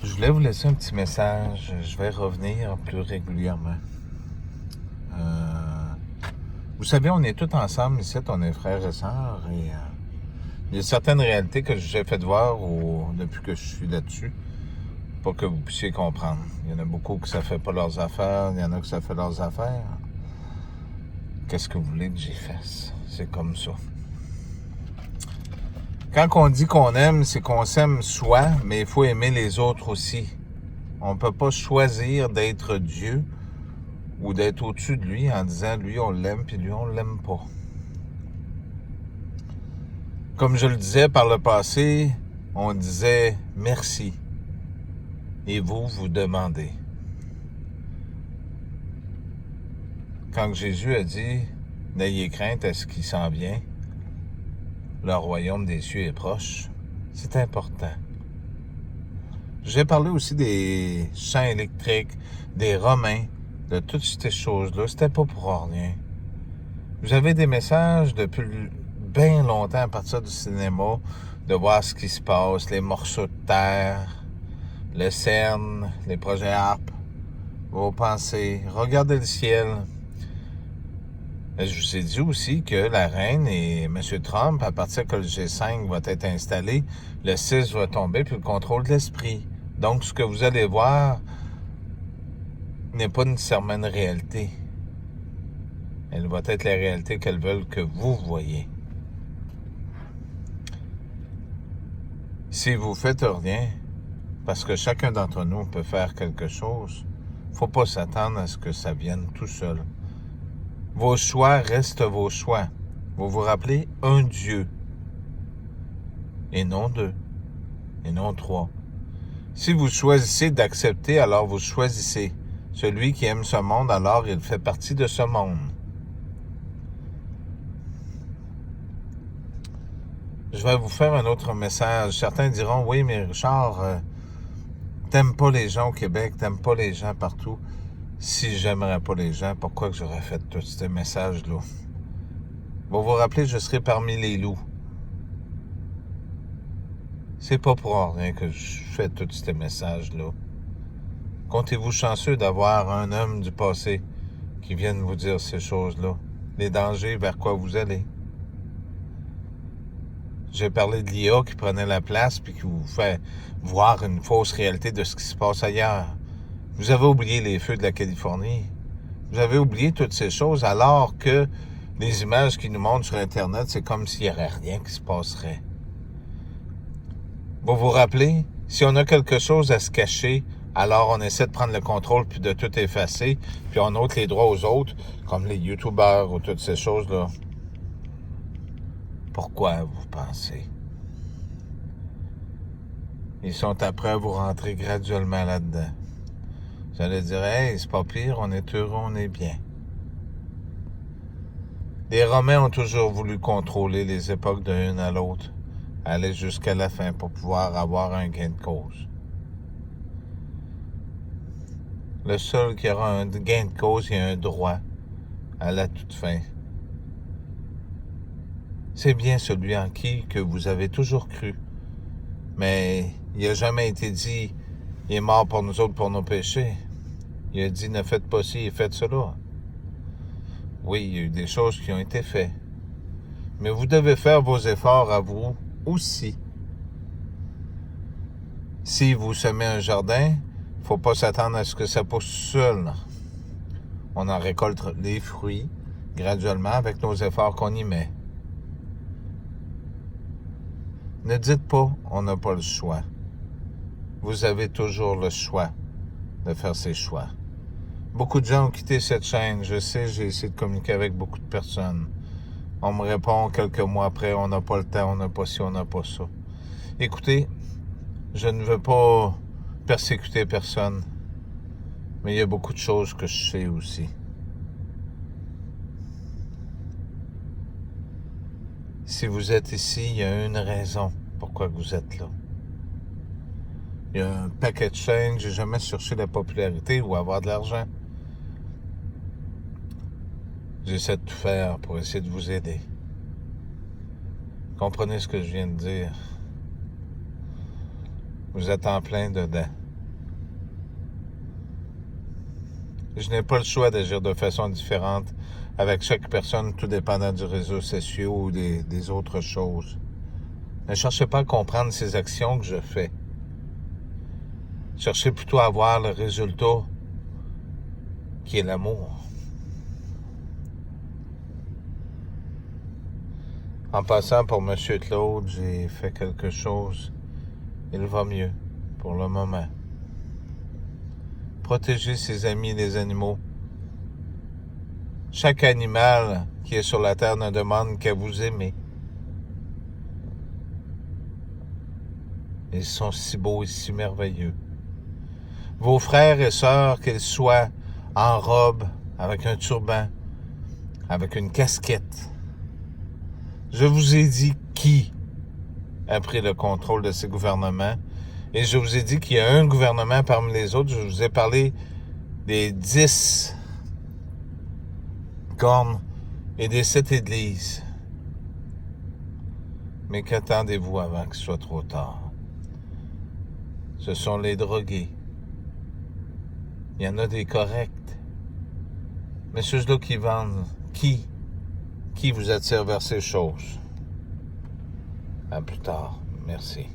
Je voulais vous laisser un petit message. Je vais revenir plus régulièrement. Euh, vous savez, on est tous ensemble ici, on est frères et sœurs, et il y a certaines réalités que j'ai fait voir depuis que je suis là-dessus pour que vous puissiez comprendre. Il y en a beaucoup que ça fait pas leurs affaires, il y en a que ça fait leurs affaires. Qu'est-ce que vous voulez que j'y fasse? C'est comme ça. Quand on dit qu'on aime, c'est qu'on s'aime soi, mais il faut aimer les autres aussi. On ne peut pas choisir d'être Dieu ou d'être au-dessus de lui en disant lui on l'aime puis lui on l'aime pas. Comme je le disais par le passé, on disait merci et vous demandez. Quand Jésus a dit n'ayez crainte à ce qui s'en vient, le royaume des cieux est proche, c'est important. J'ai parlé aussi des champs électriques, des Romains, de toutes ces choses-là. C'était pas pour rien. Vous avez des messages depuis bien longtemps à partir du cinéma, de voir ce qui se passe, les morceaux de terre, le CERN, les projets HARP, vos pensées. Regardez le ciel. Je vous ai dit aussi que la reine et M. Trump, à partir que le G5 va être installé, le 6 va tomber, puis le contrôle de l'esprit. Donc, ce que vous allez voir n'est pas nécessairement une réalité. Elle va être la réalité qu'elles veulent que vous voyez. Si vous faites rien, parce que chacun d'entre nous peut faire quelque chose, faut pas s'attendre à ce que ça vienne tout seul. Vos choix restent vos choix. Vous vous rappelez un Dieu, et non deux, et non trois. Si vous choisissez d'accepter, alors vous choisissez. Celui qui aime ce monde, alors il fait partie de ce monde. Je vais vous faire un autre message. Certains diront, oui, mais Richard, t'aimes pas les gens au Québec, t'aimes pas les gens partout. Si j'aimerais pas les gens, pourquoi que j'aurais fait tous ces messages-là? Vous vous rappelez, je serai parmi les loups. C'est pas pour rien que je fais tous ces messages-là. Comptez-vous chanceux d'avoir un homme du passé qui vienne vous dire ces choses-là. Les dangers vers quoi vous allez. J'ai parlé de l'IA qui prenait la place puis qui vous fait voir une fausse réalité de ce qui se passe ailleurs. Vous avez oublié les feux de la Californie. Vous avez oublié toutes ces choses alors que les images qui nous montrent sur Internet, c'est comme s'il n'y aurait rien qui se passerait. Vous vous rappelez, si on a quelque chose à se cacher, alors on essaie de prendre le contrôle puis de tout effacer, puis on ôte les droits aux autres, comme les YouTubers ou toutes ces choses-là. Pourquoi vous pensez? Ils sont après à vous rentrer graduellement là-dedans. Vous allez dire, hey, c'est pas pire, on est heureux, on est bien. Les Romains ont toujours voulu contrôler les époques de l'une à l'autre, aller jusqu'à la fin pour pouvoir avoir un gain de cause. Le seul qui aura un gain de cause, il a un droit à la toute fin. C'est bien celui en qui que vous avez toujours cru. Mais il n'a jamais été dit, il est mort pour nous autres, pour nos péchés. Il a dit, ne faites pas ci et faites cela. Oui, il y a eu des choses qui ont été faites. Mais vous devez faire vos efforts à vous aussi. Si vous semez un jardin, il ne faut pas s'attendre à ce que ça pousse seul. On en récolte les fruits graduellement avec nos efforts qu'on y met. Ne dites pas on n'a pas le choix. Vous avez toujours le choix de faire ces choix. Beaucoup de gens ont quitté cette chaîne. Je sais, j'ai essayé de communiquer avec beaucoup de personnes. On me répond quelques mois après, on n'a pas le temps, on n'a pas ci, on n'a pas ça. Écoutez, je ne veux pas persécuter personne, mais il y a beaucoup de choses que je sais aussi. Si vous êtes ici, il y a une raison pourquoi vous êtes là. Il y a un paquet de chaînes, j'ai jamais cherché la popularité ou avoir de l'argent. J'essaie de tout faire pour essayer de vous aider. Comprenez ce que je viens de dire. Vous êtes en plein dedans. Je n'ai pas le choix d'agir de façon différente avec chaque personne, tout dépendant du réseau social ou des autres choses. Ne cherchez pas à comprendre ces actions que je fais. Cherchez plutôt à voir le résultat qui est l'amour. En passant pour M. Claude, j'ai fait quelque chose. Il va mieux pour le moment. Protégez ses amis les animaux. Chaque animal qui est sur la terre ne demande qu'à vous aimer. Ils sont si beaux et si merveilleux. Vos frères et sœurs, qu'ils soient en robe, avec un turban, avec une casquette. Je vous ai dit qui a pris le contrôle de ces gouvernements. Et je vous ai dit qu'il y a un gouvernement parmi les autres. Je vous ai parlé des 10 cornes et des 7 églises. Mais qu'attendez-vous avant qu'il soit trop tard? Ce sont les drogués. Il y en a des corrects. Mais ceux-là qui vendent, qui vous attire vers ces choses? À plus tard. Merci.